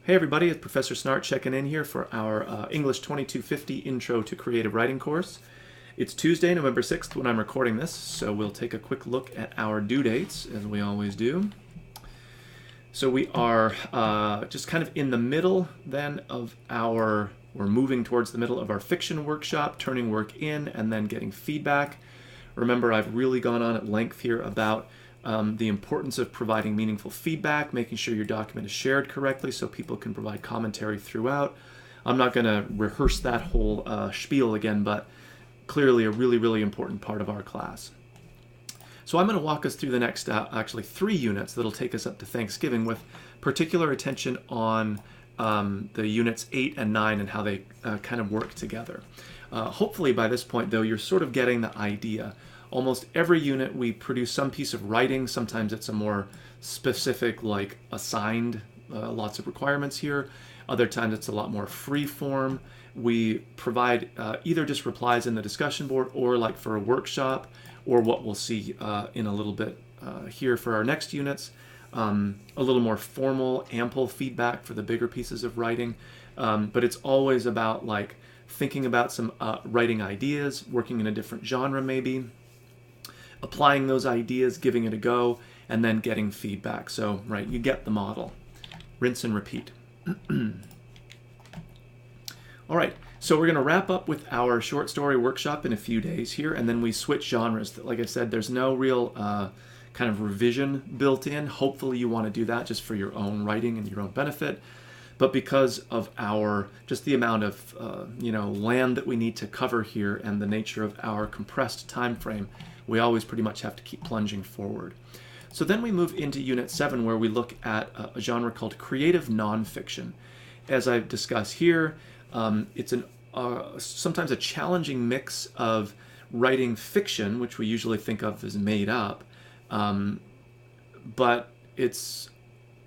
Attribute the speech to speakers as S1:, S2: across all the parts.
S1: Hey everybody, it's Professor Snart checking in here for our English 2250 Intro to Creative Writing course. It's Tuesday, November 6th when I'm recording this, so we'll take a quick look at our due dates, as we always do. So we are just kind of in the middle then of we're moving towards the middle of our fiction workshop, turning work in and then getting feedback. Remember, I've really gone on at length here about the importance of providing meaningful feedback, making sure your document is shared correctly so people can provide commentary throughout. I'm not going to rehearse that whole spiel again, but clearly a really, really important part of our class. So I'm going to walk us through the next actually 3 units that'll take us up to Thanksgiving with particular attention on the units 8 and 9 and how they kind of work together. Hopefully by this point, though, you're sort of getting the idea. Almost every unit we produce some piece of writing. Sometimes it's a more specific, like assigned, lots of requirements here. Other times it's a lot more free form. We provide either just replies in the discussion board or like for a workshop, or what we'll see in a little bit here for our next units, a little more formal, ample feedback for the bigger pieces of writing. But it's always about like thinking about some writing ideas, working in a different genre maybe, applying those ideas, giving it a go, and then getting feedback. So, right, you get the model. Rinse and repeat. All right, so we're going to wrap up with our short story workshop in a few days here, and then we switch genres. Like I said, there's no real kind of revision built in. Hopefully you want to do that just for your own writing and your own benefit. But because of just the amount of land that we need to cover here and the nature of our compressed time frame, we always pretty much have to keep plunging forward. So then we move into Unit 7 where we look at a genre called creative nonfiction. As I've discussed here, it's sometimes a challenging mix of writing fiction, which we usually think of as made up, but it's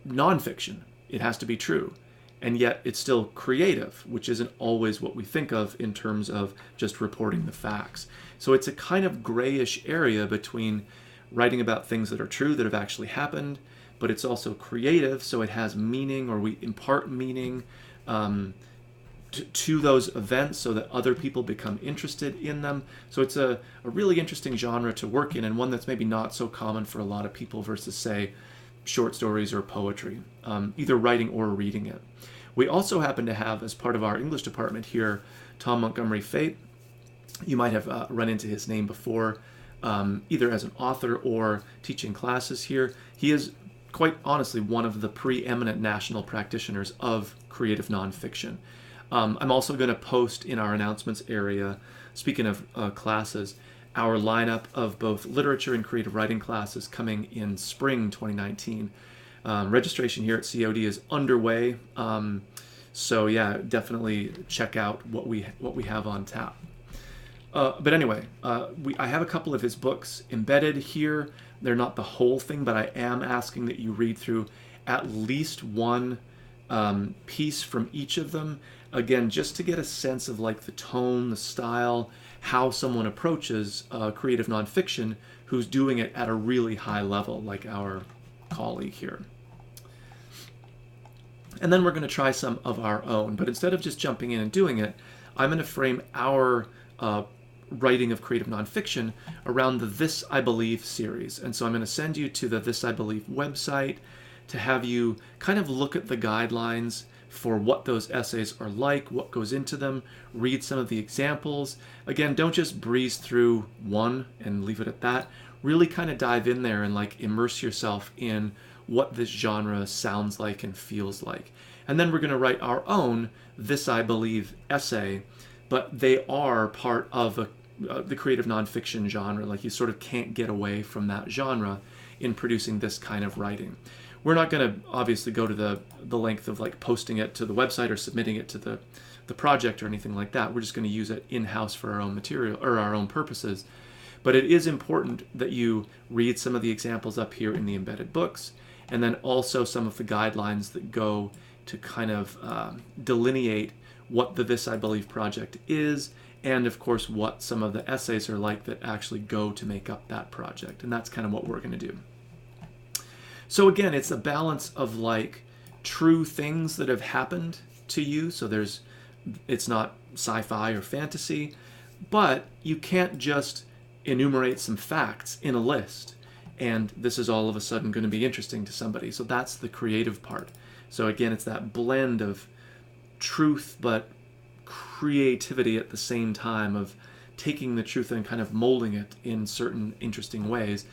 S1: nonfiction. It has to be true. And yet it's still creative, which isn't always what we think of in terms of just reporting the facts. So it's a kind of grayish area between writing about things that are true, that have actually happened, but it's also creative, so it has meaning, or we impart meaning to those events so that other people become interested in them. So it's a really interesting genre to work in, and one that's maybe not so common for a lot of people versus, say, short stories or poetry, either writing or reading it. We also happen to have, as part of our English department here, Tom Montgomery Fate. You might have run into his name before, either as an author or teaching classes here. He is, quite honestly, one of the preeminent national practitioners of creative nonfiction. I'm also going to post in our announcements area, speaking of classes, our lineup of both literature and creative writing classes coming in spring 2019. Registration here at COD is underway, so yeah, definitely check out what we have on tap. But anyway, I have a couple of his books embedded here. They're not the whole thing, but I am asking that you read through at least one piece from each of them. Again, just to get a sense of like the tone, the style, how someone approaches creative nonfiction who's doing it at a really high level, like our colleague here. And then we're going to try some of our own. But instead of just jumping in and doing it, I'm going to frame our writing of creative nonfiction around the This I Believe series. And so I'm going to send you to the This I Believe website to have you kind of look at the guidelines for what those essays are like, what goes into them, read some of the examples. Again, don't just breeze through one and leave it at that. Really kind of dive in there and like immerse yourself in what this genre sounds like and feels like. And then we're going to write our own This I Believe essay, but they are part of the creative nonfiction genre. Like you sort of can't get away from that genre in producing this kind of writing. We're not going to obviously go to the length of like posting it to the website or submitting it to the project or anything like that. We're just going to use it in-house for our own material or our own purposes. But it is important that you read some of the examples up here in the embedded books, and then also some of the guidelines that go to kind of delineate what the This I Believe project is, and of course what some of the essays are like that actually go to make up that project. And that's kind of what we're going to do. So again, it's a balance of like true things that have happened to you. So it's not sci-fi or fantasy, but you can't just enumerate some facts in a list and this is all of a sudden going to be interesting to somebody. So that's the creative part. So again, it's that blend of truth but creativity at the same time, of taking the truth and kind of molding it in certain interesting ways.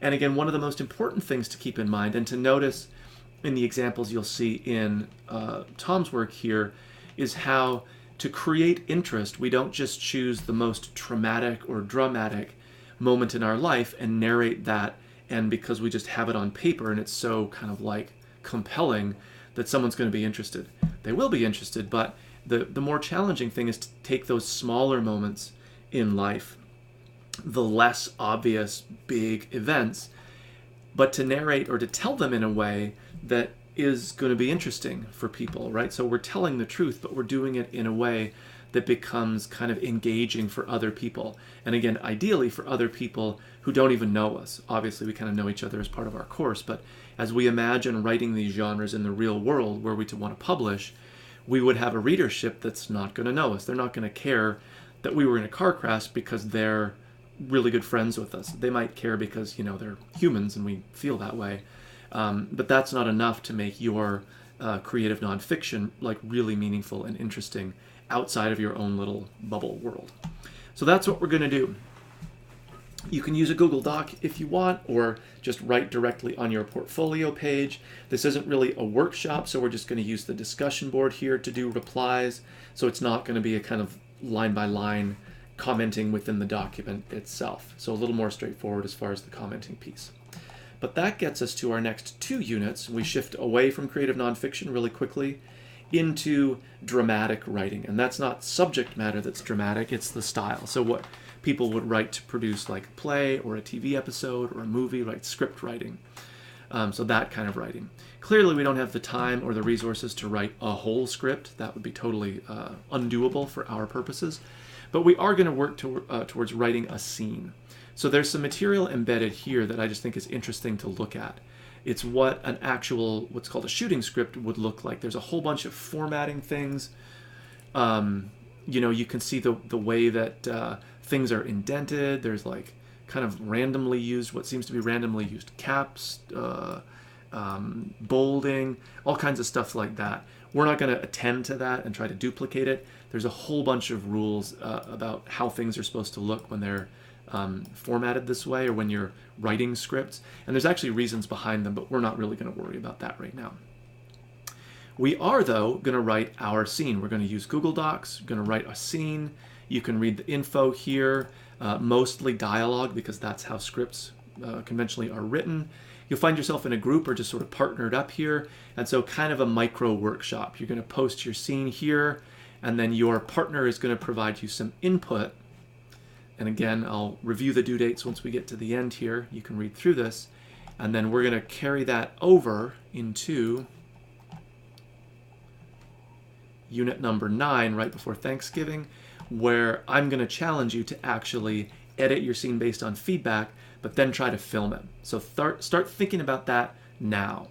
S1: And again, one of the most important things to keep in mind and to notice in the examples you'll see in Tom's work here is how to create interest, we don't just choose the most traumatic or dramatic moment in our life and narrate that, and because we just have it on paper and it's so kind of like compelling that someone's going to be interested. They will be interested, but the more challenging thing is to take those smaller moments in life, the less obvious big events, but to narrate or to tell them in a way that is going to be interesting for people, right? So we're telling the truth, but we're doing it in a way that becomes kind of engaging for other people. And again, ideally for other people who don't even know us. Obviously, we kind of know each other as part of our course, but as we imagine writing these genres in the real world where we want to publish, we would have a readership that's not going to know us. They're not going to care that we were in a car crash because they're really good friends with us. They might care because, they're humans and we feel that way. But that's not enough to make your creative nonfiction like really meaningful and interesting outside of your own little bubble world. So that's what we're going to do. You can use a Google Doc if you want, or just write directly on your portfolio page. This isn't really a workshop, so we're just going to use the discussion board here to do replies. So it's not going to be a kind of line by line commenting within the document itself. So a little more straightforward as far as the commenting piece. But that gets us to our next 2 units. We shift away from creative nonfiction really quickly into dramatic writing. And that's not subject matter that's dramatic, it's the style. So what people would write to produce like a play or a TV episode or a movie, right? Script writing. So that kind of writing. Clearly, we don't have the time or the resources to write a whole script. That would be totally undoable for our purposes. But we are going to work towards writing a scene. So there's some material embedded here that I just think is interesting to look at. It's what an actual, what's called a shooting script would look like. There's a whole bunch of formatting things. You can see the way that things are indented. There's like kind of randomly used, what seems to be randomly used caps, bolding, all kinds of stuff like that. We're not going to attend to that and try to duplicate it. There's a whole bunch of rules about how things are supposed to look when they're formatted this way or when you're writing scripts. And there's actually reasons behind them, but we're not really going to worry about that right now. We are, though, going to write our scene. We're going to use Google Docs. We're going to write a scene. You can read the info here, mostly dialogue because that's how scripts conventionally are written. You'll find yourself in a group or just sort of partnered up here. And so kind of a micro workshop. You're going to post your scene here, and then your partner is going to provide you some input. And again, I'll review the due dates once we get to the end here. You can read through this. And then we're going to carry that over into unit number 9 right before Thanksgiving, where I'm going to challenge you to actually edit your scene based on feedback, but then try to film it. So start thinking about that now.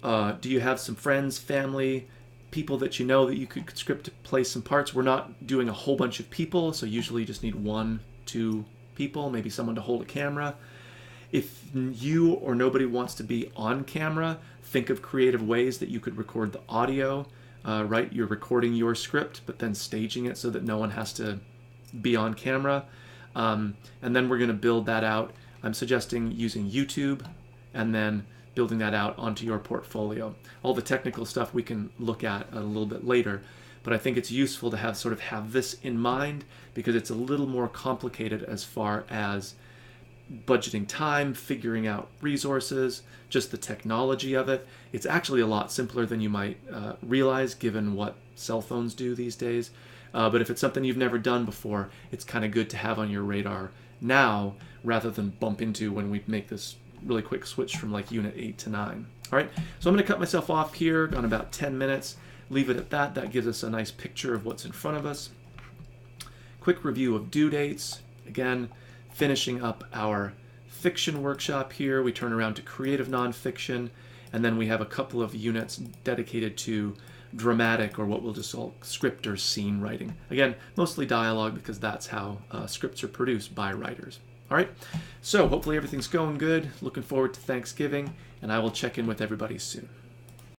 S1: Do you have some friends, family, people that you know that you could script to play some parts? We're not doing a whole bunch of people, so usually you just need 1, 2 people, maybe someone to hold a camera. If you or nobody wants to be on camera, think of creative ways that you could record the audio. Right, you're recording your script, but then staging it so that no one has to be on camera. And then we're going to build that out. I'm suggesting using YouTube and then building that out onto your portfolio. All the technical stuff we can look at a little bit later, but I think it's useful to have this in mind because it's a little more complicated as far as budgeting time, figuring out resources, just the technology of it. It's actually a lot simpler than you might realize given what cell phones do these days. But if it's something you've never done before, it's kind of good to have on your radar now rather than bump into when we make this really quick switch from like unit 8 to 9. All right, so I'm going to cut myself off here, gone about 10 minutes. Leave it at that. That gives us a nice picture of what's in front of us. Quick review of due dates. Again, finishing up our fiction workshop here. We turn around to creative nonfiction, And then we have a couple of units dedicated to dramatic, or what we'll just call script or scene writing. Again, mostly dialogue, because that's how scripts are produced by writers. All right, so hopefully everything's going good. Looking forward to Thanksgiving, and I will check in with everybody soon.